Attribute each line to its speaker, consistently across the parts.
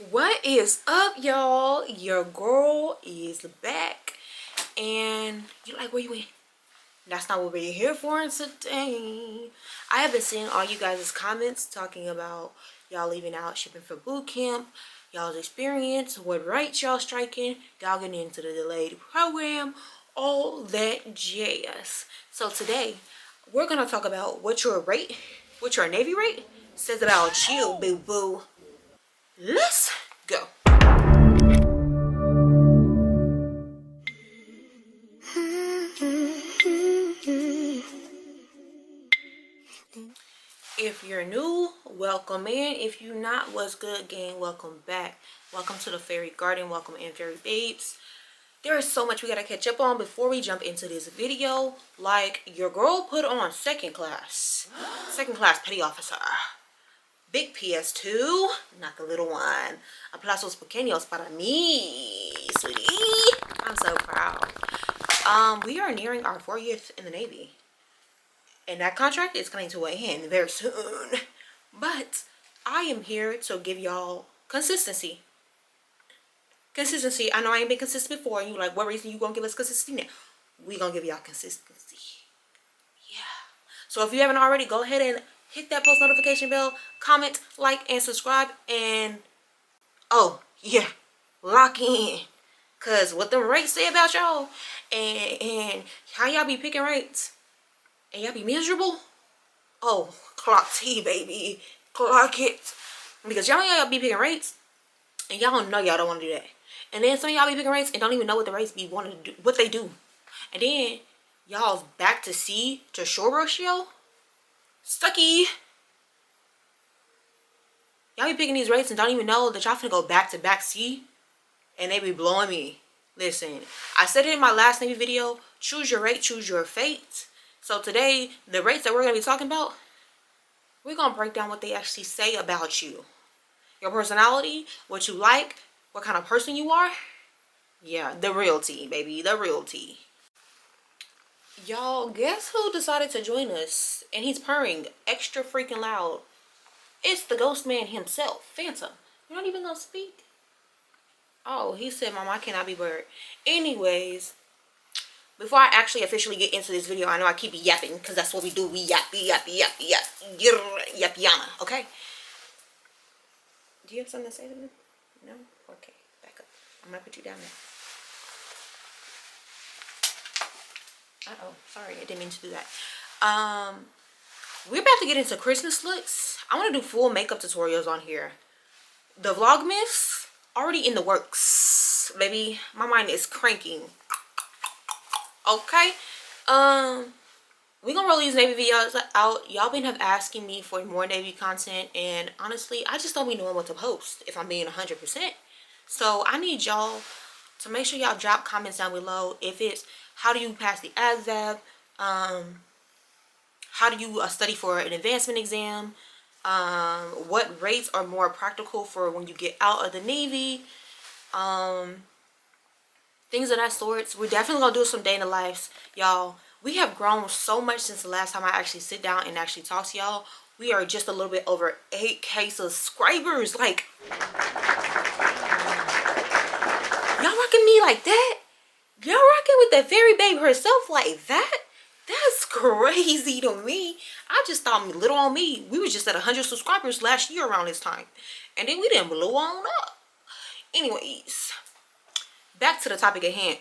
Speaker 1: What is up, y'all? Your girl is back, and you like, where you at? That's not what we're here for today. I have been seeing all you guys' comments talking about y'all leaving out shipping for boot camp, y'all's experience, what rates y'all striking, y'all getting into the delayed program, all that jazz. So today we're gonna talk about what your Navy rate says about you, boo boo. Let's go. If you're new, welcome in. If you're not, what's good, gang? Welcome back. Welcome to the fairy garden. Welcome in, fairy babes. There is so much we gotta catch up on before we jump into this video. Like, your girl put on second class petty officer. Big PS2, not the little one. Aplausos pequeños para mí, sweetie. I'm so proud. We are nearing our 4 years in the Navy, and that contract is coming to an end very soon. But I am here to give y'all consistency. I know I ain't been consistent before, and you like, what reason you gonna give us consistency now? We gonna give y'all consistency. Yeah. So if you haven't already, go ahead and hit that post notification bell, comment, like, and subscribe. And oh yeah, lock in, cause what them rates say about y'all, and how y'all be picking rates, and y'all be miserable. Oh, clock T, baby, clock it. Because y'all be picking rates, and y'all know y'all don't want to do that. And then some of y'all be picking rates and don't even know what the rates be wanting to do, what they do. And then y'all's back to sea to shore ratio stucky. Y'all be picking these rates and don't even know that y'all finna go back to back sea, and they be blowing me. Listen, I said it in my last Navy video, choose your rate, choose your fate. So today, the rates that we're gonna be talking about, we're gonna break down what they actually say about you. Your personality, what you like, what kind of person you are. Yeah, the real tea, baby, the real tea. Y'all, guess who decided to join us? And he's purring extra freaking loud. It's the ghost man himself, Phantom. You're not even gonna speak? Oh, he said, Mom, I cannot be bird. Anyways, before I actually officially get into this video, I know I keep yapping, because that's what we do. We yappy, yappyana, okay? Do you have something to say to me? No? Okay, back up. I'm gonna put you down there. Uh-oh, sorry, I didn't mean to do that. We're about to get into Christmas looks. I want to do full makeup tutorials on here. The Vlogmas already in the works, baby. My mind is cranking. Okay. We're gonna roll these Navy videos out. Y'all been asking me for more Navy content, and honestly, I just don't be knowing what to post, if I'm being 100%. So I need y'all to make sure y'all drop comments down below. If it's how do you pass the ASVAB, how do you study for an advancement exam, what rates are more practical for when you get out of the Navy, things of that sort. We're definitely gonna do some day in the lives, y'all. We have grown so much since the last time I actually sit down and actually talk to y'all. We are just a little bit over 8K subscribers. Like, y'all rocking me like that? Y'all rocking with that fairy babe herself like that? That's crazy to me. I just thought, little on me, we was just at 100 subscribers last year around this time, and then we didn't blow on up. Anyways, back to the topic at hand.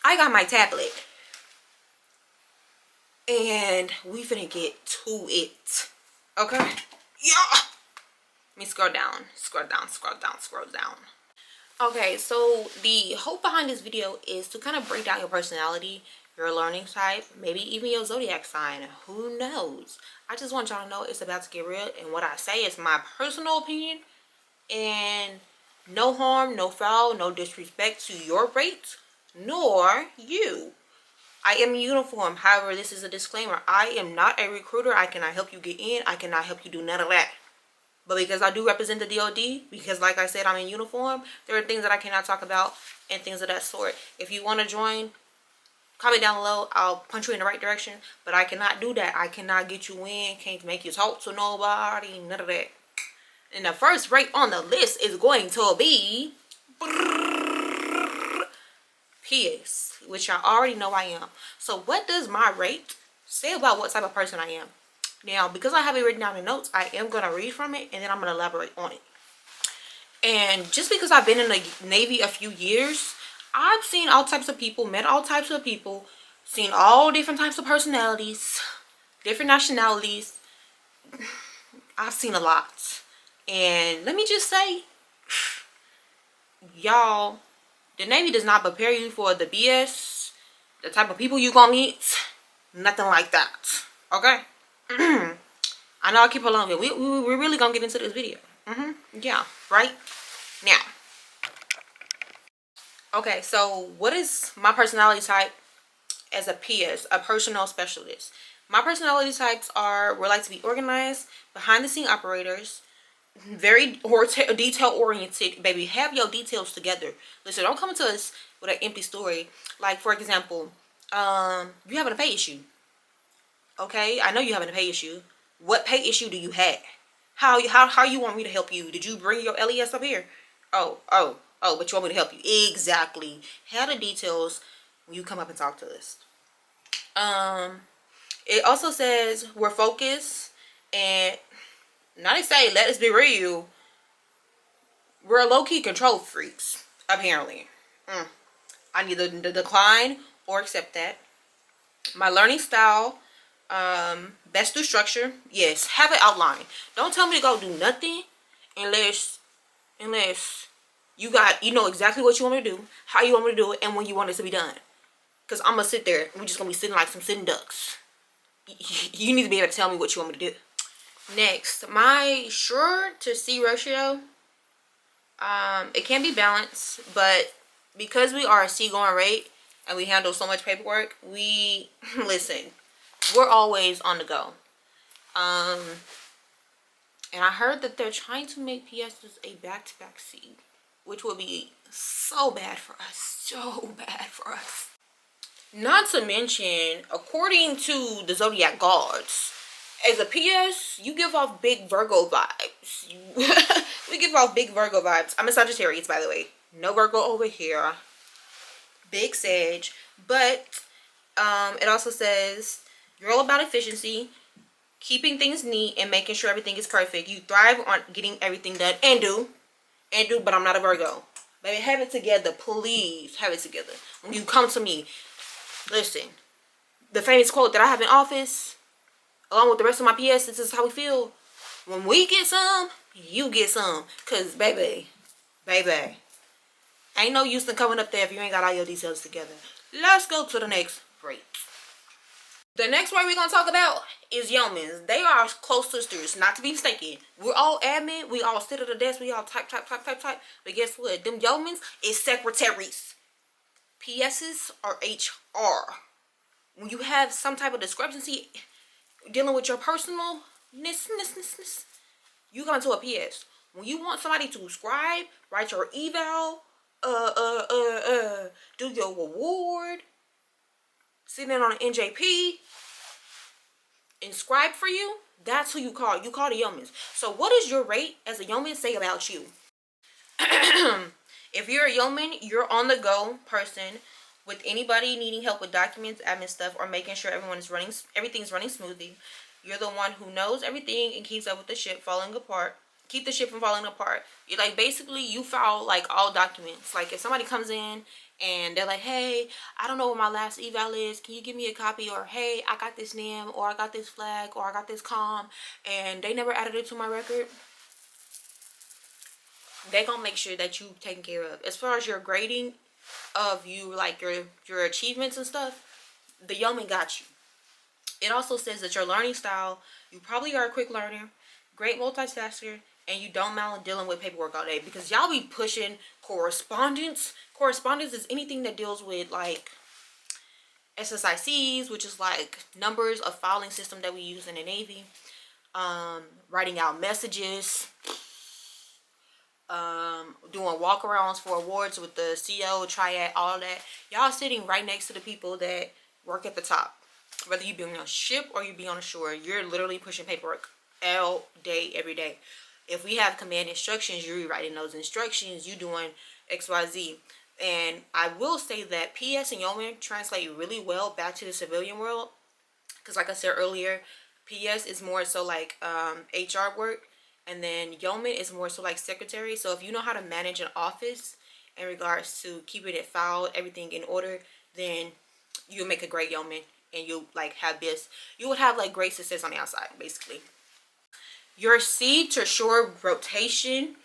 Speaker 1: I got my tablet, and we finna get to it. Okay? Yeah. Let me scroll down. Okay, so the hope behind this video is to kind of break down your personality, your learning type, maybe even your zodiac sign. Who knows? I just want y'all to know it's about to get real, and what I say is my personal opinion, and no harm, no foul, no disrespect to your rates, nor you. I am in uniform. However, this is a disclaimer. I am not a recruiter. I cannot help you get in. I cannot help you do none of that. But because I do represent the DOD, because like I said, I'm in uniform, there are things that I cannot talk about and things of that sort. If you want to join, comment down below. I'll punch you in the right direction. But I cannot do that. I cannot get you in. Can't make you talk to nobody. None of that. And the first rate on the list is going to be PS, which y'all already know I am. So what does my rate say about what type of person I am? Now, because I have it written down in notes, I am going to read from it and then I'm going to elaborate on it. And just because I've been in the Navy a few years, I've seen all types of people, met all types of people, seen all different types of personalities, different nationalities. I've seen a lot. And let me just say, y'all, the Navy does not prepare you for the BS, the type of people you gonna meet, nothing like that. Okay? I know I keep along here. We're really gonna get into this video. Yeah, right? Now. Okay, so what is my personality type as a PS, a personal specialist? My personality types are, we like to be organized, behind the scene operators, very detail oriented. Baby, have your details together. Listen, don't come to us with an empty story. Like, for example, you having a pay issue. Okay, I know you having a pay issue. What pay issue do you have? How you want me to help you? Did you bring your LES up here? Oh, but you want me to help you? Exactly. Have the details when you come up and talk to us. It also says we're focused, and not to say, let us be real, we're low-key control freaks, apparently. I neither decline or accept that. My learning style, best through structure. Yes, have it outlined. Don't tell me to go do nothing unless you know exactly what you want me to do, how you want me to do it, and when you want it to be done. Because I'm going to sit there and we're just going to be sitting like some sitting ducks. You need to be able to tell me what you want me to do. Next, my sure to C ratio. It can be balanced, but because we are a seagoing rate and we handle so much paperwork, listen, we're always on the go. And I heard that they're trying to make PSs a back-to-back C, which would be so bad for us. So bad for us. Not to mention, according to the zodiac gods, as a PS, you give off big Virgo vibes. We give off big Virgo vibes. I'm a Sagittarius, by the way. No Virgo over here. Big Sag. But it also says you're all about efficiency, keeping things neat, and making sure everything is perfect. You thrive on getting everything done. And do, but I'm not a Virgo. Baby, have it together. Please have it together. When you come to me, listen, the famous quote that I have in office, along with the rest of my PS, this is how we feel. When we get some, you get some. Because, baby, ain't no use in coming up there if you ain't got all your details together. Let's go to the next rate. The next rate we're going to talk about is yeomans. They are close sisters, not to be mistaken. We're all admin. We all sit at the desk. We all type. But guess what? Them yeomans is secretaries. PSs are HR. When you have some type of discrepancy dealing with your personalness, you go into a PS. When you want somebody to scribe, write your eval, do your award, sit in on an NJP, and scribe for you, that's who you call. You call the yeomans. So what does your rate as a yeoman say about you? If you're a yeoman, you're on the go person with anybody needing help with documents, admin stuff, or making sure everything's running smoothly. You're the one who knows everything and keeps up with the ship falling apart. Keep the ship from falling apart. You're like, basically, you file like all documents. Like if somebody comes in and they're like, hey, I don't know what my last eval is, can you give me a copy? Or hey, I got this NAM, or I got this flag, or I got this comm, and they never added it to my record. They gonna make sure that you taken care of. As far as your grading of you, like your achievements and stuff, the yeoman got you. It also says that your learning style, you probably are a quick learner, great multitasker, and you don't mind dealing with paperwork all day, because y'all be pushing correspondence. Correspondence is anything that deals with like SSICs, which is like numbers of filing system that we use in the Navy. Writing out messages, doing walk-arounds for awards with the CO, triad, all that. Y'all sitting right next to the people that work at the top. Whether you be on a ship or you be on a shore, you're literally pushing paperwork all day, every day. If we have command instructions, you're rewriting those instructions, you doing XYZ. And I will say that PS and yeoman translate really well back to the civilian world, because like I said earlier, PS is more so like HR work, and then yeoman is more so like secretary. So if you know how to manage an office in regards to keeping it filed, everything in order, then you'll make a great yeoman, and you'll like have this, you would have like great success on the outside basically. Your sea to shore rotation,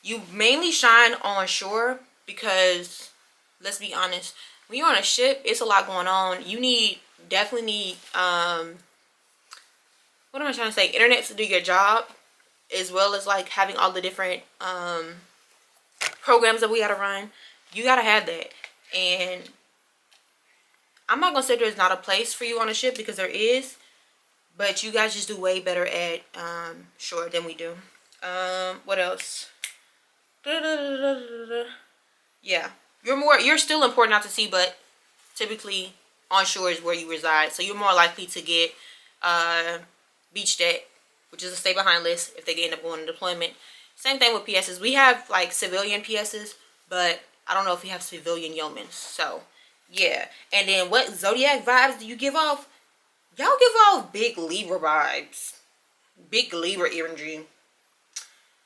Speaker 1: you mainly shine on shore because, let's be honest, when you're on a ship, it's a lot going on. You definitely need what am I trying to say, internet to do your job, as well as like having all the different programs that we gotta run. You gotta have that. And I'm not gonna say there's not a place for you on a ship, because there is, but you guys just do way better at shore than we do. What else? Yeah, you're still important out to sea, but typically on shore is where you reside, so you're more likely to get beach deck, which is a stay behind list if they end up going to deployment. Same thing with PSs. We have like civilian PSs, but I don't know if we have civilian yeomen. So yeah. And then what zodiac vibes do you give off? Y'all give off big Libra vibes, big Libra energy.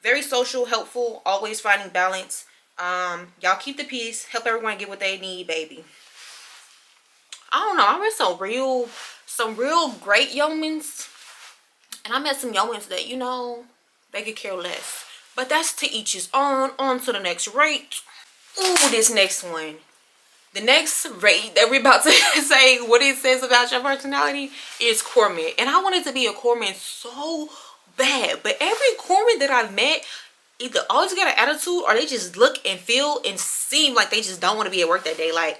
Speaker 1: Very social, helpful, always finding balance. Y'all keep the peace, help everyone get what they need, baby. I don't know, I met some real great yeomans, and I met some yeomans that, you know, they could care less. But that's to each his own. On to the next rate. Ooh, this next one. The next rate that we're about to say what it says about your personality is corpsman. And I wanted to be a corpsman so bad, but every corpsman that I've met either always got an attitude, or they just look and feel and seem like they just don't want to be at work that day. Like,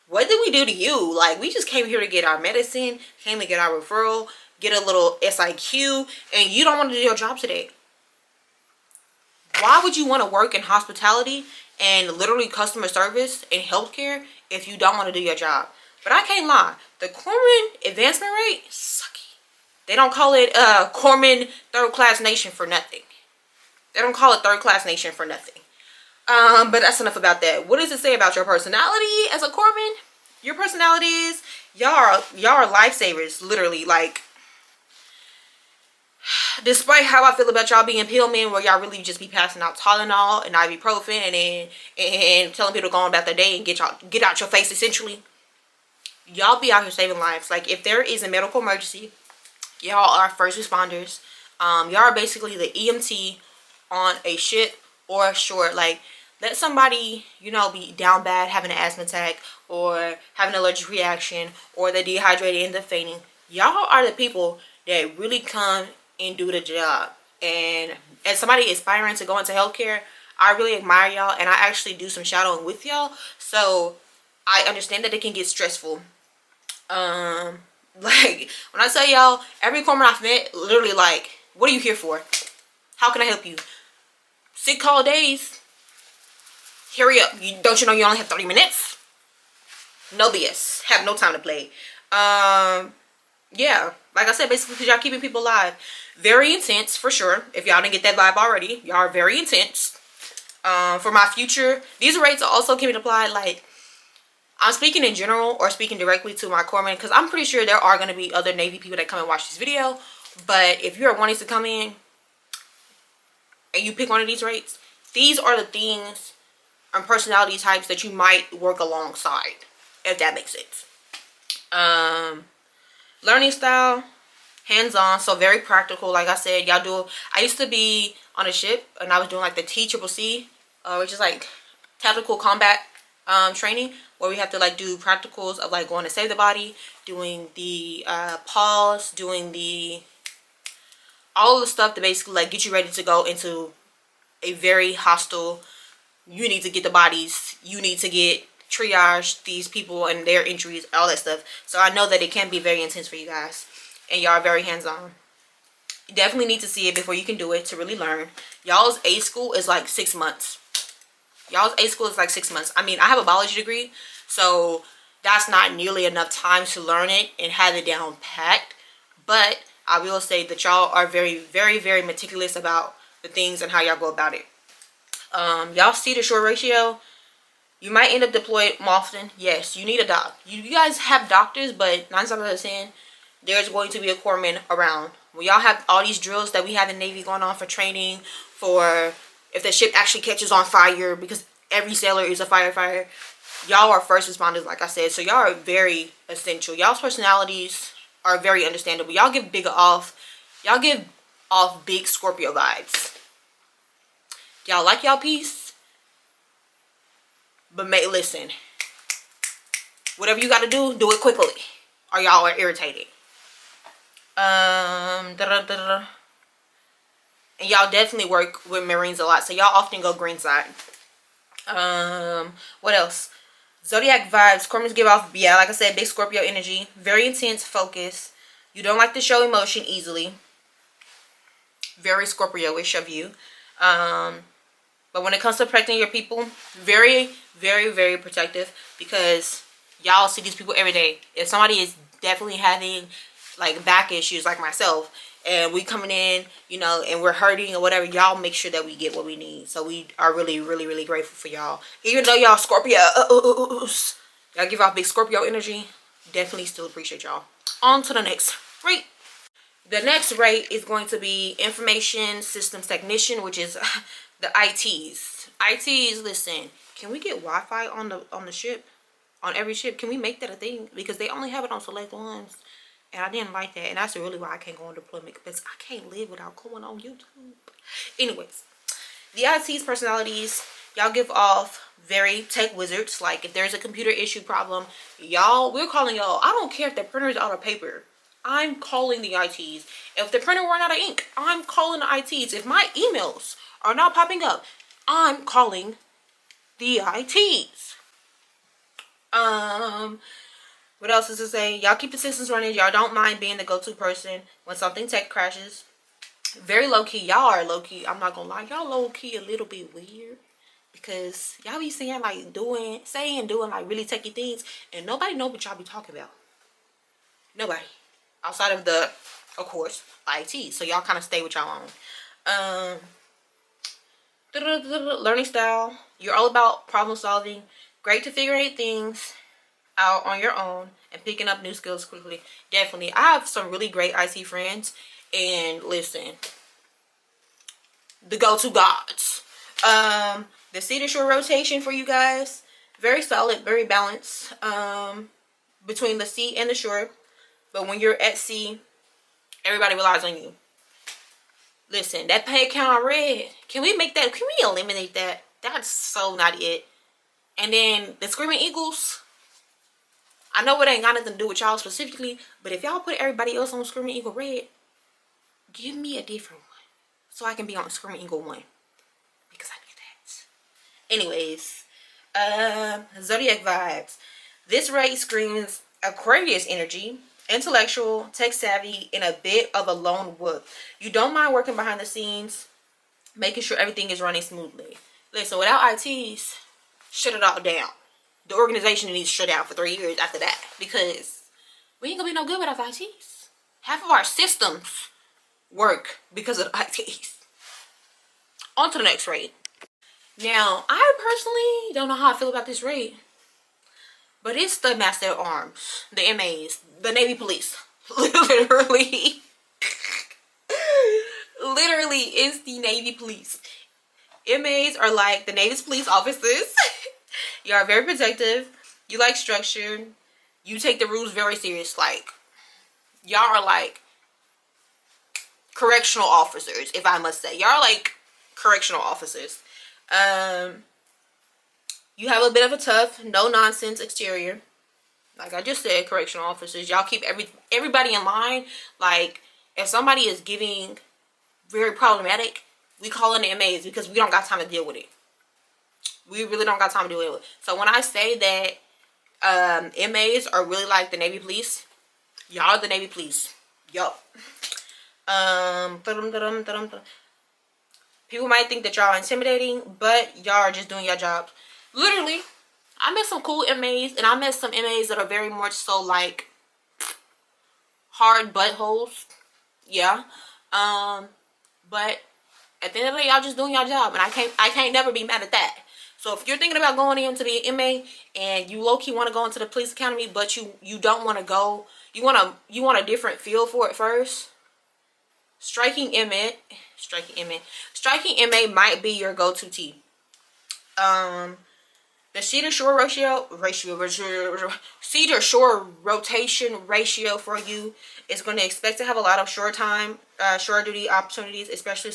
Speaker 1: what did we do to you? Like, we just came here to get our medicine, came to get our referral, get a little SIQ, and you don't want to do your job today. Why would you want to work in hospitality and literally customer service and healthcare if you don't want to do your job? But I can't lie, the corpsman advancement rate, sucky. They don't call it corpsman third class nation for nothing. They don't call it third class nation for nothing. But that's enough about that. What does it say about your personality as a corpsman? Your personality is, y'all are lifesavers, literally. Like, despite how I feel about y'all being pill men, where y'all really just be passing out Tylenol and ibuprofen and telling people to go on about their day and get out your face, essentially. Y'all be out here saving lives. Like, if there is a medical emergency, y'all are first responders. Y'all are basically the EMT on a ship or a shore. Like, let somebody, you know, be down bad, having an asthma attack, or having an allergic reaction, or they're dehydrated and they're fainting. Y'all are the people that really come and do the job. And as somebody aspiring to go into healthcare, I really admire y'all, and I actually do some shadowing with y'all, so I understand that it can get stressful. Like, when I tell y'all, every corpsman I've met, literally like, what are you here for? How can I help you? Sick call days. Hurry up. Don't you know you only have 30 minutes? No BS. Have no time to play. Yeah. Like I said, basically, because y'all keeping people alive. Very intense, for sure. If y'all didn't get that vibe already, y'all are very intense. For my future, these rates also can be applied. Like, I'm speaking in general or speaking directly to my corpsmen, because I'm pretty sure there are going to be other Navy people that come and watch this video. But if you're wanting to come in and you pick one of these rates, these are the things and personality types that you might work alongside, if that makes sense. Learning style, hands-on, so very practical. Like I said, I used to be on a ship, and I was doing like the TCCC, which is like tactical combat training, where we have to like do practicals of like going to save the body, doing the pause, doing all of the stuff to basically like get you ready to go into a very hostile. You need to get the bodies, you need to get triage these people and their injuries, all that stuff. So I know that it can be very intense for you guys, and y'all are very hands-on. You definitely need to see it before you can do it to really learn. Y'all's A school is like 6 months. Y'all's A school is like 6 months. I mean, I have a biology degree, so that's not nearly enough time to learn it and have it down packed. But I will say that y'all are very, very, very meticulous about the things and how y'all go about it. Y'all see the short ratio. You might end up deployed more often. Yes, you need a doc. You guys have doctors, but 9 times out of 10, there's going to be a corpsman around. When y'all have all these drills that we have in Navy going on for training, for if the ship actually catches on fire, because every sailor is a firefighter. Y'all are first responders, like I said, so y'all are very essential. Y'all's personalities are very understandable. Y'all give off big Scorpio vibes. Y'all like y'all peace, but listen, whatever you got to do it quickly, or y'all are irritated. And y'all definitely work with Marines a lot, so y'all often go green side. What else? Zodiac vibes. Corpsmen give off, yeah, like I said, big Scorpio energy. Very intense focus. You don't like to show emotion easily. Very Scorpio-ish of you. But when it comes to protecting your people, very, very, very protective, because y'all see these people every day. If somebody is definitely having like back issues like myself, and we coming in, you know, and we're hurting or whatever, y'all make sure that we get what we need. So we are really, really, really grateful for y'all. Even though y'all Scorpios, y'all give off big Scorpio energy, definitely still appreciate y'all. On to the next rate. The next rate is going to be information systems technician, which is the ITs. ITs, listen, can we get Wi-Fi on the ship, on every ship? Can we make that a thing? Because they only have it on select ones. And I didn't like that. And that's really why I can't go on deployment, because I can't live without going on YouTube. Anyways, the IT's personalities, y'all give off very tech wizards. Like if there's a computer issue problem, we're calling y'all. I don't care if the printer is out of paper. I'm calling the ITs. If the printer ran out of ink, I'm calling the ITs. If my emails are not popping up, I'm calling the ITs. What else is to say? Y'all keep the systems running. Y'all don't mind being the go-to person when something tech crashes. Very low-key. Y'all are low-key. I'm not gonna lie. Y'all low-key a little bit weird, because y'all be saying like doing like really techie things, and nobody know what y'all be talking about. Nobody. Outside of of course, IT. So y'all kind of stay with y'all own. Learning style. You're all about problem solving. Great to figure out things out on your own and picking up new skills quickly. Definitely. I have some really great IT friends, and listen, the go-to gods. The sea to shore rotation for you guys, very solid, very balanced, between the sea and the shore. But when you're at sea, everybody relies on you. Listen, that pay count red, can we make that, can we eliminate that? That's so not it. And then the Screaming Eagles, I know it ain't got nothing to do with y'all specifically, but if y'all put everybody else on Screaming Eagle red, give me a different one so I can be on Screaming Eagle 1, because I need that. Anyways, Zodiac vibes. This rate screams Aquarius energy, intellectual, tech savvy, and a bit of a lone wolf. You don't mind working behind the scenes, making sure everything is running smoothly. Listen, without ITs, shut it all down. The organization needs to shut down for 3 years after that, because we ain't gonna be no good without ITs. Half of our systems work because of the ITs. On to the next rate. Now, I personally don't know how I feel about this rate, but it's the Master of Arms, the MAs, the Navy Police. Literally. Literally, it's the Navy Police. MAs are like the Navy's police officers. You are very protective. You like structure. You take the rules very serious. Like, y'all are like correctional officers, if I must say. Y'all are like correctional officers. You have a bit of a tough, no nonsense exterior. Like I just said, correctional officers. Y'all keep everybody in line. Like, if somebody is giving very problematic, we call in the MAs, because we don't got time to deal with it. We really don't got time to deal with it. So when I say that MAs are really like the Navy Police, y'all are the Navy Police. Yup. People might think that y'all are intimidating, but y'all are just doing your job. Literally, I met some cool MAs, and I met some MAs that are very much so like hard buttholes. Yeah. But at the end of the day, y'all just doing y'all job, and I can't never be mad at that. So if you're thinking about going in to be an MA and you low key want to go into the police academy, but you don't want to go, you want a different feel for it first. Striking MA might be your go-to T. The Cedar Shore Cedar Shore rotation ratio for you is going to expect to have a lot of shore duty opportunities, especially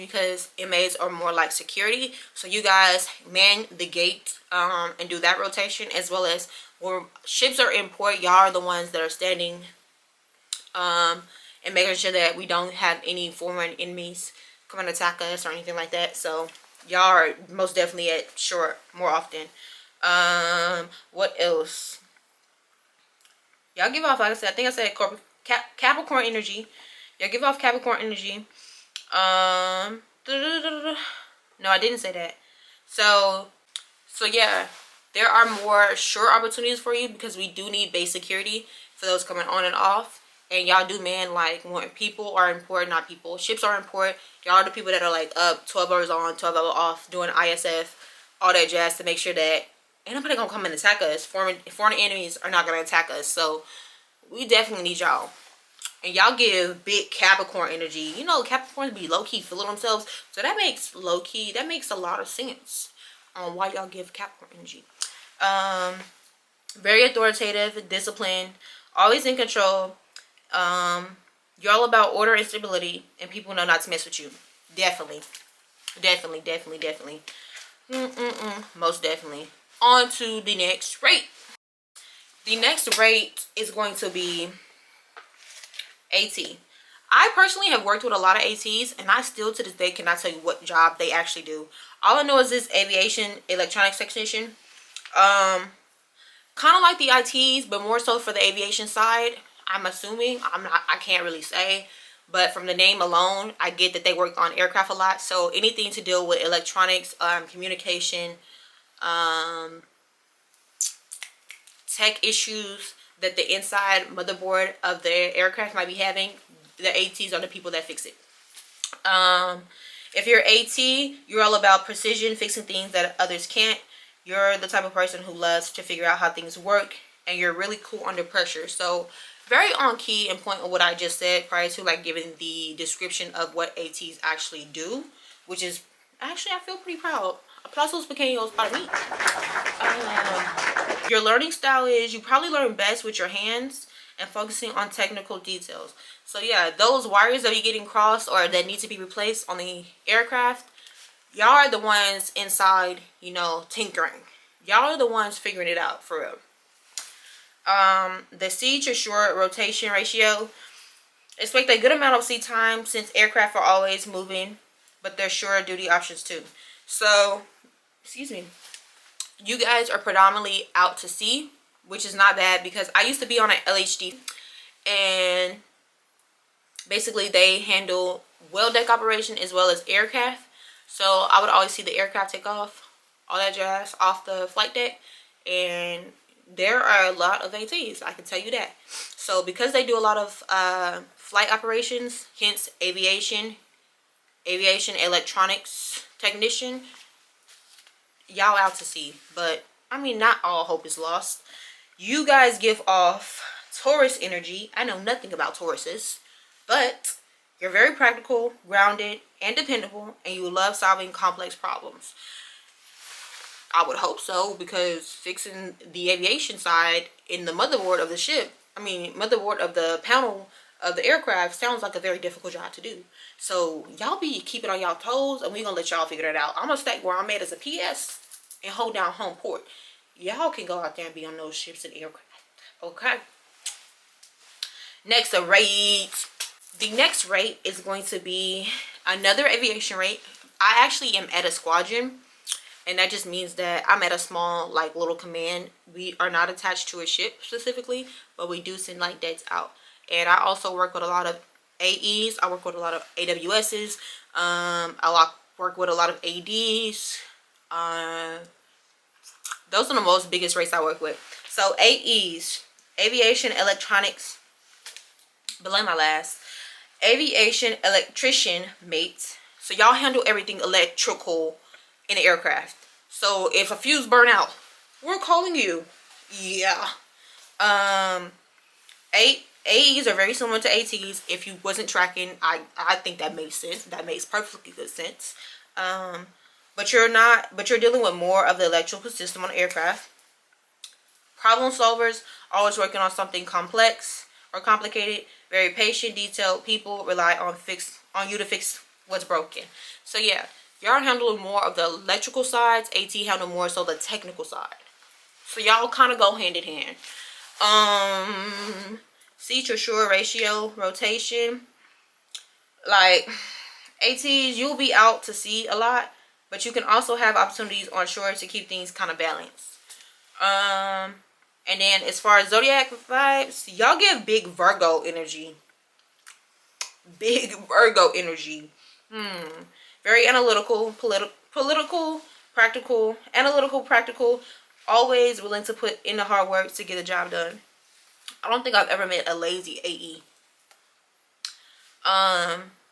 Speaker 1: because MAs are more like security. So you guys man the gate and do that rotation, as well as where ships are in port, y'all are the ones that are standing and making sure that we don't have any foreign enemies come and attack us or anything like that. So y'all are most definitely at shore more often. What else? Y'all give off, like I said, I think I said Capricorn energy. Y'all give off Capricorn energy. No, I didn't say that. So yeah, there are more shore opportunities for you because we do need base security for those coming on and off. And y'all do man like when people are important, not people. Ships are important. Y'all are the people that are like up 12 hours on, 12 hours off, doing ISF, all that jazz to make sure that ain't nobody gonna come and attack us. Foreign enemies are not gonna attack us. So we definitely need y'all. And y'all give big Capricorn energy. You know, Capricorns be low-key feeling themselves. So that makes that makes a lot of sense on why y'all give Capricorn energy. Very authoritative, disciplined, always in control. You're all about order and stability, and people know not to mess with you. Definitely. Most definitely. On to the next rate. The next rate is going to be AT. I personally have worked with a lot of ATs, and I still to this day cannot tell you what job they actually do. All I know is this aviation electronics technician. Kind of like the ITs, but more so for the aviation side. I'm assuming. I can't really say, but from the name alone, I get that they work on aircraft a lot. So anything to deal with electronics, communication, tech issues that the inside motherboard of the aircraft might be having, the ATs are the people that fix it. If you're AT, you're all about precision, fixing things that others can't. You're the type of person who loves to figure out how things work, and you're really cool under pressure. So very on key and point on what I just said prior to like giving the description of what ATs actually do, which is actually, I feel pretty proud. Aplausos pequeños para mí. Your learning style is you probably learn best with your hands and focusing on technical details. So yeah, those wires that are getting crossed or that need to be replaced on the aircraft, y'all are the ones inside, you know, tinkering. Y'all are the ones figuring it out for real. The sea to shore rotation ratio. Expect a good amount of sea time since aircraft are always moving, but there's shore duty options too. So, excuse me. You guys are predominantly out to sea, which is not bad because I used to be on an LHD, and basically they handle well deck operation as well as aircraft. So I would always see the aircraft take off, all that jazz off the flight deck, and there are a lot of ATs, I can tell you that. So because they do a lot of flight operations, hence aviation electronics technician, y'all out to sea. But I mean, not all hope is lost. You guys give off Taurus energy. I know nothing about Tauruses, but you're very practical, grounded, and dependable, and you love solving complex problems. I would hope so, because fixing the aviation side in the motherboard of the ship, motherboard of the panel of the aircraft sounds like a very difficult job to do. So y'all be keeping on y'all toes, and we gonna let y'all figure it out. I'm gonna stay where I'm at as a PS and hold down home port. Y'all can go out there and be on those ships and aircraft. Okay. Next, a rate. The next rate is going to be another aviation rate. I actually am at a squadron, and that just means that I'm at a small, like, little command. We are not attached to a ship specifically, but we do send like decks out. And I also work with a lot of AEs. I work with a lot of AWSs. I work with a lot of ADs. Those are the most biggest rates I work with. So AEs, aviation electronics but like my last, aviation electrician mate. So y'all handle everything electrical in the aircraft. So if a fuse burn out, we're calling you. Yeah. AEs are very similar to ATs. If you wasn't tracking, I think that makes sense. That makes perfectly good sense. But you're dealing with more of the electrical system on the aircraft. Problem solvers, always working on something complex or complicated. Very patient, detailed people, rely on you to fix what's broken. So yeah, y'all handling more of the electrical sides. AT handle more so the technical side. So y'all kind of go hand in hand. Seat to shore ratio, rotation. Like ATs, you'll be out to sea a lot, but you can also have opportunities on shore to keep things kind of balanced. And then as far as zodiac vibes, y'all give big Virgo energy. Big Virgo energy. Very analytical, political, practical, analytical, practical. Always willing to put in the hard work to get the job done. I don't think I've ever met a lazy AE.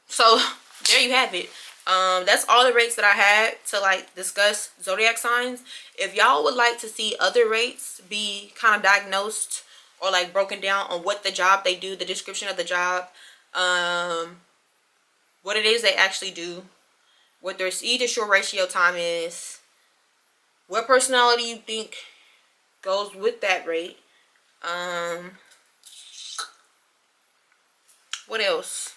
Speaker 1: So there you have it. That's all the rates that I had to like discuss zodiac signs. If y'all would like to see other rates be kind of diagnosed or like broken down on what the job they do, the description of the job, what it is they actually do, what their seed to shore ratio time is, what personality you think goes with that rate, what else?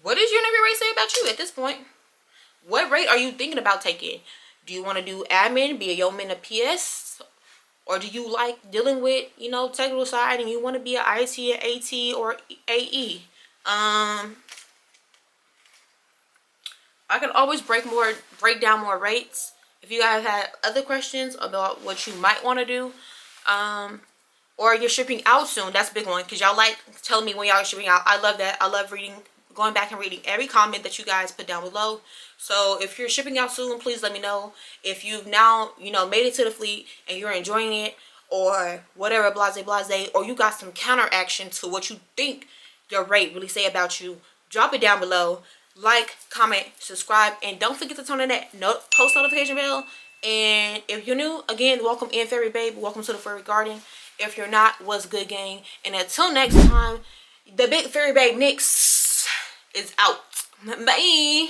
Speaker 1: What does your interview rate say about you at this point? What rate are you thinking about taking? Do you want to do admin, be a yeoman, a PS? Or do you like dealing with, you know, technical side and you want to be an IT, an AT, or AE? I can always break down more rates. If you guys have other questions about what you might want to do, or you're shipping out soon, that's a big one because y'all like telling me when y'all are shipping out. I love that. I love going back and reading every comment that you guys put down below. So if you're shipping out soon, please let me know. If you've now, you know, made it to the fleet and you're enjoying it, or whatever, blase, or you got some counteraction to what you think your rate really say about you, drop it down below. Like, comment, subscribe, and don't forget to turn on that post notification bell. And if you're new, again, welcome in, Fairy Babe. Welcome to the Furry Garden. If you're not, what's good, gang? And until next time, the big Fairy Babe Nyx is out. Bye.